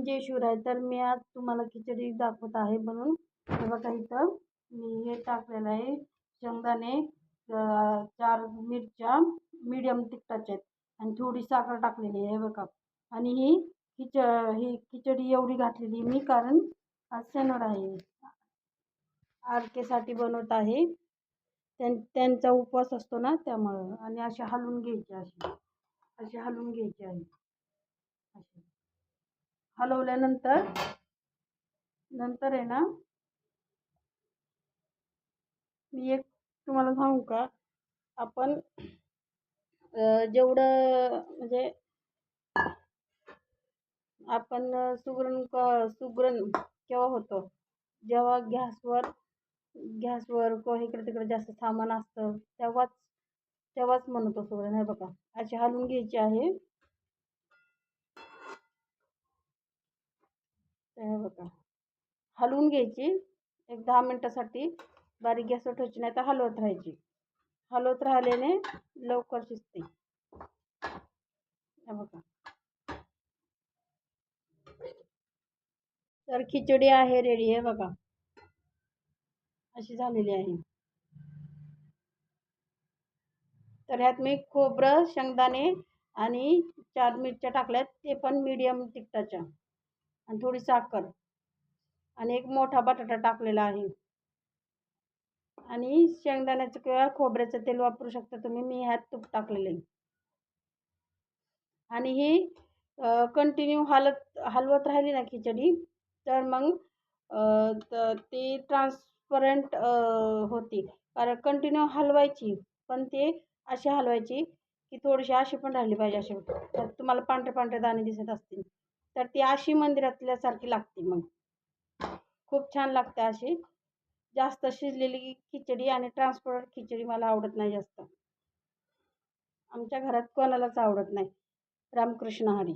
जय शिवराय. तर मी आज तुम्हाला खिचडी दाखवत आहे बनवून. हे बघा इथं मी हे टाकलेलं आहे शेंगदाणे, 4 मिरच्या मीडियम तिखटाच्या आहेत आणि थोडी साखर टाकलेली आहे. हे बघा आणि ही खिचडी एवढी घातलेली मी कारण आज शनिवार आहे, आरकेसाठी बनवत आहे. त्यांचा उपवास असतो ना त्यामुळं. आणि असे हलवून घ्यायचे, असे हलवून घ्यायचे आहे. असे हलवल्यानंतर आहे ना, मी एक तुम्हाला सांगू का, आपण जेवढं म्हणजे आपण सुगरण केव्हा होतो, जेव्हा गॅसवर किंवा इकडे तिकडे जास्त सामान असतं तेव्हाच म्हणतो सुगरण. हे बघा असे हलवून घ्यायचे आहे. हे बघा हलवून घ्यायची एक 10 मिनिटासाठी. बारीक गॅसवर ठेवायची, नाही तर हलवत राहायची. हलवत राहिल्याने लवकर शिजते. हे बघा तर खिचडी आहे रेडी. आहे बघा अशी झालेली आहे. तर ह्यात मी खोबरं, शेंगदाणे आणि 4 मिरच्या टाकल्यात, ते पण मीडियम तिखटाच्या, आणि थोडी साखर आणि एक मोठा बटाटा टाकलेला आहे. आणि शेंगदाण्याचं किंवा खोबऱ्याचं तेल वापरू शकता तुम्ही. मी ह्यात तूप टाकलेलं आहे. आणि ही कंटिन्यू हलवत राहिली ना खिचडी, तर मग ती ट्रान्सपरंट होती. कारण कंटिन्यू हलवायची, पण ते अशी हलवायची की थोडीशी अशी पण राहिली पाहिजे. अशी तर तुम्हाला पांढरे पांढरे दाणे दिसत असतील तर ती अशी मंदिरातल्यासारखी लागते. मग खूप छान लागते अशी. जास्त शिजलेली खिचडी आणि ट्रान्सपरंट खिचडी मला आवडत नाही जास्त. आमच्या घरात कोणालाच आवडत नाही. रामकृष्ण हरी.